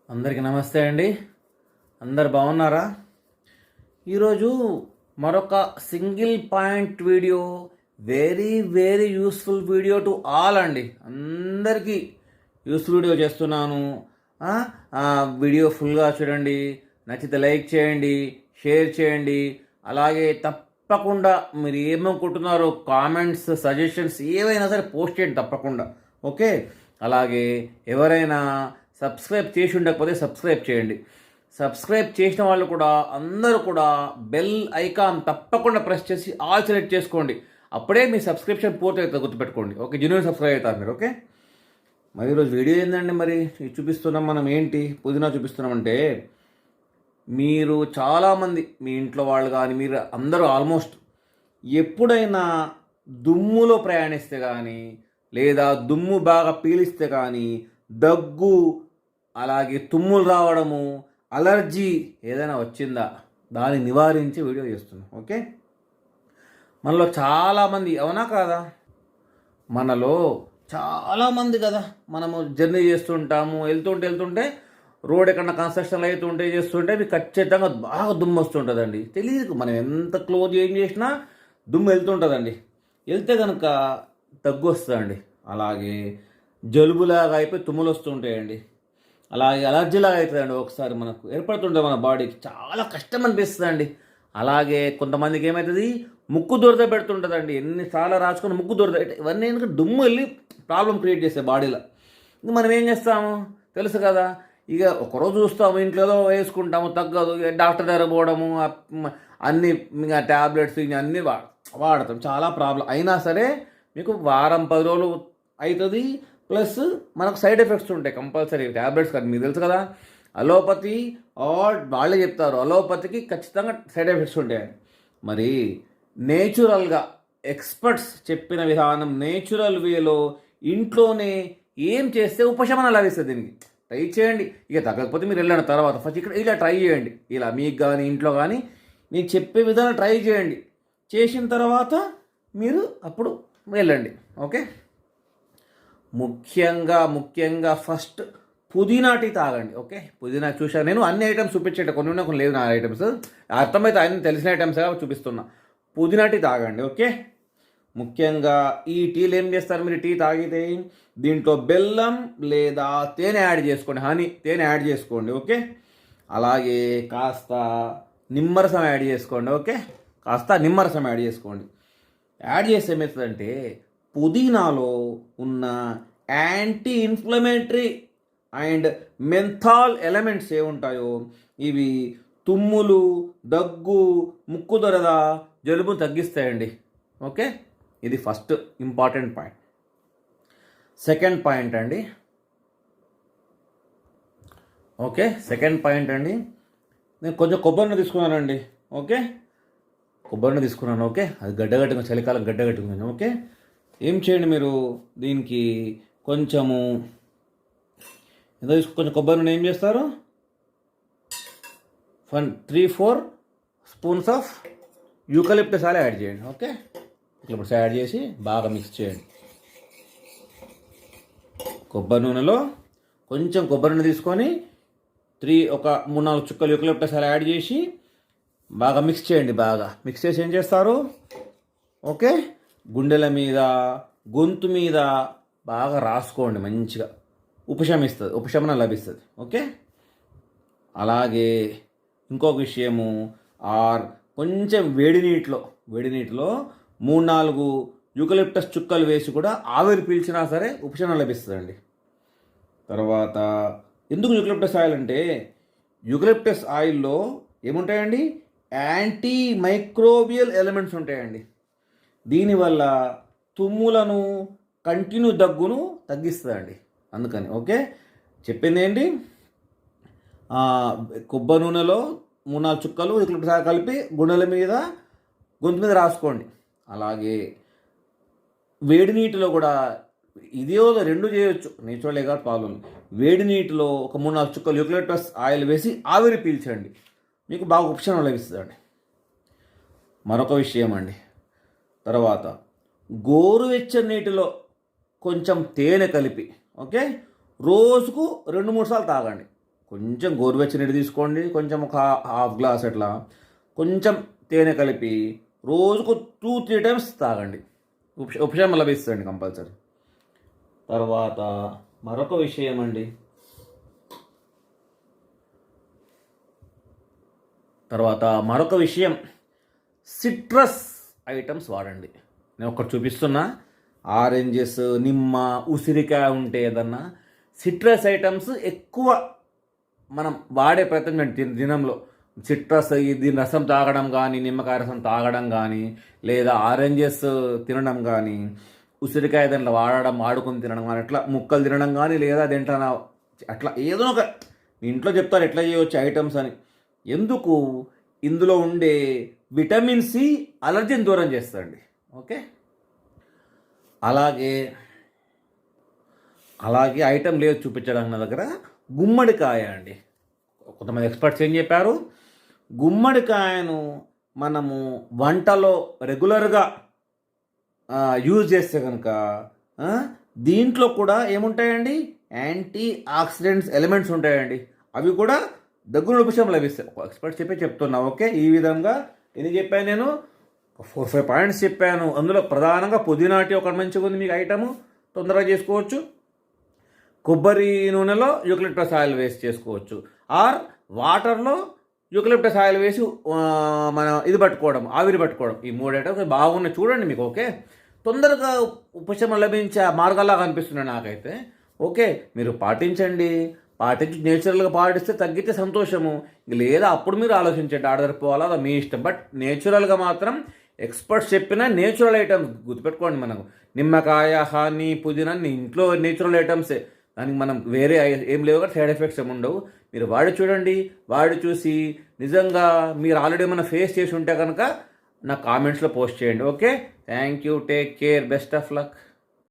అందరికీ నమస్తే అండి. అందరు బాగున్నారా? ఈరోజు మరొక single point video, very very useful video to all అండి. అందరికీ యూస్ఫుల్ వీడియో చేస్తున్నాను. ఆ, ఆ వీడియో ఫుల్గా చూడండి. నచ్చితే లైక్ చేయండి, షేర్ చేయండి. అలాగే తప్పకుండా మీరు ఏమనుకుంటున్నారో కామెంట్స్, సజెషన్స్ ఏవైనా సరే పోస్ట్ చేయండి తప్పకుండా. ఓకే. అలాగే ఎవరైనా సబ్స్క్రైబ్ చేసి ఉండకపోతే సబ్స్క్రైబ్ చేయండి. సబ్స్క్రైబ్ చేసిన వాళ్ళు కూడా అందరూ కూడా బెల్ ఐకాన్ తప్పకుండా ప్రెస్ చేసి ఆల్ సెలెక్ట్ చేసుకోండి. అప్పుడే మీ సబ్స్క్రిప్షన్ పూర్తవుతుంది, గుర్తుపెట్టుకోండి. ఓకే, జెన్యూన్ సబ్స్క్రైబ్ అవుతారు మీరు. ఓకే, మరి ఈరోజు వీడియో ఏంటండి? మరి ఇది చూపిస్తున్నాం మనం. ఏంటి పుదీనా చూపిస్తున్నామంటే, మీరు చాలామంది మీ ఇంట్లో వాళ్ళు కానీ మీరు అందరూ ఆల్మోస్ట్ ఎప్పుడైనా దుమ్ములో ప్రయాణిస్తే కానీ, లేదా దుమ్ము బాగా పీలిస్తే కానీ, దగ్గు, అలాగే తుమ్ములు రావడము, అలర్జీ ఏదైనా వచ్చిందా, దాన్ని నివారించి వీడియో చేస్తున్నాం. ఓకే, మనలో చాలామంది, అవునా కాదా? మనలో చాలామంది కదా, మనము జర్నీ చేస్తుంటాము, వెళ్తుంటే రోడ్ ఎక్కడన్నా కన్స్ట్రక్షన్లు అవుతుంటే చేస్తుంటే మీకు ఖచ్చితంగా బాగా దుమ్ము వస్తుంటుందండి. తెలియదు, మనం ఎంత క్లోజ్ ఏం చేసినా దుమ్ము వెళ్తుంటుందండి. వెళ్తే కనుక దగ్గు వస్తుందండి. అలాగే జలుబులాగా అయిపోయి తుమ్ములు వస్తుంటాయండి. అలాగే అలర్జీలాగా అవుతుందండి. ఒకసారి మనకు ఏర్పడుతుంటుంది మన బాడీకి, చాలా కష్టం అనిపిస్తుందండి. అలాగే కొంతమందికి ఏమవుతుంది, ముక్కు దురద పెడుతుంటుందండి. ఎన్నిసార్లు రాసుకొని ముక్కు దురద. ఇవన్నీ ఎందుకంటే దుమ్ము వెళ్ళి ప్రాబ్లం క్రియేట్ చేస్తాయి బాడీలో. ఇంక మనం ఏం చేస్తాము తెలుసు కదా. ఇక ఒకరోజు చూస్తాము, ఇంట్లో వేసుకుంటాము, తగ్గదు, డాక్టర్ దగ్గర పోవడము, అన్ని ఇంకా ట్యాబ్లెట్స్ ఇవి అన్నీ వాడతాం. చాలా ప్రాబ్లం అయినా సరే మీకు వారం 10 రోజులు అవుతుంది. ప్లస్ మనకు సైడ్ ఎఫెక్ట్స్ ఉంటాయి కంపల్సరీ. ట్యాబ్లెట్స్ కాదు, మీకు తెలుసు కదా. అలోపతి వాళ్ళే చెప్తారు, అలోపతికి ఖచ్చితంగా సైడ్ ఎఫెక్ట్స్ ఉంటాయి. మరి నేచురల్గా ఎక్స్పర్ట్స్ చెప్పిన విధానం, నేచురల్ వేలో ఇంట్లోనే ఏం చేస్తే ఉపశమనం లభిస్తుంది. దీనికి ట్రై చేయండి. ఇక తగ్గకపోతే మీరు వెళ్ళిన తర్వాత ఫస్ట్ ఇక్కడ ఇలా ట్రై చేయండి. ఇలా మీకు కానీ ఇంట్లో కానీ నేను చెప్పే విధానం ట్రై చేయండి. చేసిన తర్వాత మీరు అప్పుడు వెళ్ళండి. ఓకే, ముఖ్యంగా ఫస్ట్ పుదీనా టీ తాగండి. ఓకే, పుదీనా చూసాను నేను. అన్ని ఐటమ్స్ చూపించేట, కొన్ని లేవు నా ఐటమ్స్. అర్థమైతే అన్ని తెలిసిన ఐటమ్స్ చూపిస్తున్నా. పుదీనా టీ తాగండి. ఓకే, ముఖ్యంగా ఈ టీలు ఏం చేస్తారు మీరు? టీ తాగితే దీంట్లో బెల్లం లేదా తేనె యాడ్ చేసుకోండి, తేనె యాడ్ చేసుకోండి. ఓకే, అలాగే కాస్త నిమ్మరసం యాడ్ చేసుకోండి. ఓకే, కాస్త నిమ్మరసం యాడ్ చేసుకోండి. యాడ్ చేస్తే ఏమవుతుందంటే, పుదీనాలో ఉన్న anti inflammatory and menthol elements ఏముంటాయో ఇవి తుమ్ములు, దగ్గు, ముక్కు దొరద, జలుబు తగ్గిస్తాయండి. ఓకే, ఇది first important point. Second point అండి. ఓకే, సెకండ్ పాయింట్ అండి, నేను కొంచెం కొబ్బరిని తీసుకున్నానండి. ఓకే, కొబ్బరిని తీసుకున్నాను. ఓకే, అది గడ్డగట్టుకుని, చలికాలం గడ్డగట్టుకున్నాను. ఓకే, ఏం చేయండి మీరు దీనికి కొంచెము కొంచెం కొబ్బరి నూనె ఏం చేస్తారు, 3-4 spoons of eucalyptus oil add చేయండి. ఓకే, యూకలిప్టస్ యాడ్ చేసి బాగా మిక్స్ చేయండి. కొబ్బరి నూనెలో కొంచెం కొబ్బరి నూనె తీసుకొని ఒక 3-4 చుక్కలు యూకలిప్టస్ ఆయిల్ యాడ్ చేసి బాగా మిక్స్ చేయండి. బాగా మిక్స్ చేసి ఏం చేస్తారు, ఓకే, గుండెల మీద, గొంతు మీద బాగా రాసుకోండి. మంచిగా ఉపశమనం లభిస్తుంది. ఓకే, అలాగే ఇంకొక విషయము, కొంచెం వేడి నీటిలో 3-4 యూకలిప్టస్ చుక్కలు వేసి కూడా ఆవిరి పీల్చినా సరే ఉపశమనం లభిస్తుందండి. తర్వాత ఎందుకు యూకలిప్టస్ ఆయిల్ అంటే, యూకలిప్టస్ ఆయిల్లో ఏముంటాయండి, యాంటీ మైక్రోబియల్ ఎలిమెంట్స్ ఉంటాయండి. దీనివల్ల తుమ్ములను, కంటిన్యూ దగ్గును తగ్గిస్తుందండి. అందుకని ఓకే, చెప్పింది ఏంటి, కొబ్బరి నూనెలో 3-4 చుక్కలు యూకలిప్టస్ కలిపి గుండెల మీద, గొంతు మీద రాసుకోండి. అలాగే వేడి నీటిలో కూడా ఇదే రెండు చేయొచ్చు, నేచురల్ గా పాలు. వేడి నీటిలో ఒక 3-4 చుక్కలు యూకలిప్టస్ ఆయిల్ వేసి ఆవిరి పీల్చండి, మీకు బాగా ఉపశమనం లభిస్తుందండి. మరొక విషయం అండి, తర్వాత గోరువెచ్చని నీటిలో కొంచెం తేనె కలిపి, ఓకే, రోజుకు 2-3 సార్లు తాగండి. కొంచెం గోరువెచ్చని నీళ్ళు తీసుకోండి, కొంచెం ఒక హాఫ్ గ్లాస్ అట్లా కొంచెం తేనె కలిపి రోజుకు 2-3 టైమ్స్ తాగండి. ఉపశమనం లభిస్తుంది కంపల్సరీ. తర్వాత మరొక విషయం అండి, సిట్రస్ ఐటమ్స్ వాడండి. నేను ఒకటి చూపిస్తున్నా. ఆరెంజెస్, నిమ్మ, ఉసిరికాయ ఉంటే ఏదన్నా సిట్రస్ ఐటమ్స్ ఎక్కువ మనం వాడే ప్రయత్నం దినంలో. సిట్రస్ దీని రసం తాగడం కానీ, నిమ్మకాయ రసం తాగడం కానీ, లేదా ఆరెంజెస్ తినడం కానీ, ఉసిరికాయ దాంట్లో వాడుకొని తినడం కానీ, అట్లా ముక్కలు తినడం కానీ, లేదా దేంట్లో అట్లా ఏదో ఒక మీ ఇంట్లో చెప్తారు ఎట్లా చేయవచ్చు ఐటమ్స్ అని. ఎందుకు? ఇందులో ఉండే విటమిన్ సి అలర్జీని దూరం చేస్తుందండి. ఓకే, అలాగే ఐటమ్ లేదు చూపించడానికి నా దగ్గర. గుమ్మడికాయ అండి. కొంతమంది ఎక్స్పర్ట్స్ ఏం చెప్పారు, గుమ్మడికాయను మనము వంటలో రెగ్యులర్గా యూజ్ చేస్తే కనుక దీంట్లో కూడా ఏముంటాయండి, యాంటీ ఆక్సిడెంట్స్ ఎలిమెంట్స్ ఉంటాయండి. అవి కూడా దగ్గర ఉపశమనం లభిస్తాయి. ఒక ఎక్స్పర్ట్ చెప్తున్నా. ఓకే, ఈ విధంగా ఎన్ని చెప్పాను నేను? 4-5 పాయింట్స్ చెప్పాను. అందులో ప్రధానంగా పుదీనా టీ ఒకటి మంచిగా ఉంది, మీకు ఐటము తొందరగా చేసుకోవచ్చు. కొబ్బరి నూనెలో యూకలిప్టస్ ఆయిల్ వేసి చేసుకోవచ్చు. ఆర్ వాటర్లో యూకలిప్టస్ ఆయిల్ వేసి మనం ఆవిరి పట్టుకోవడం. ఈ 3 ఐటమ్స్ బాగున్నాయి చూడండి మీకు. ఓకే, తొందరగా ఉపశమనం లభించే మార్గాల్లా కనిపిస్తున్నాయి నాకైతే. ఓకే, మీరు పాటించి నేచురల్గా పాటిస్తే తగ్గితే సంతోషము, లేదా అప్పుడు మీరు ఆలోచించండి ఆడదరిపోవాలా, అది మీ ఇష్టం. బట్ నేచురల్గా మాత్రం ఎక్స్పర్ట్స్ చెప్పిన నేచురల్ ఐటమ్స్ గుర్తుపెట్టుకోండి. మనకు నిమ్మకాయ, హనీ, పుదీనా ఇంట్లో నేచురల్ ఐటమ్సే. దానికి మనం వేరే ఏం లేవు కదా, సైడ్ ఎఫెక్ట్స్ ఏమి ఉండవు. మీరు చూడండి, చూసి నిజంగా మీరు ఆల్రెడీ ఏమైనా ఫేస్ చేసి ఉంటే కనుక నా కామెంట్స్లో పోస్ట్ చేయండి. Okay, thank you, take care, best of luck.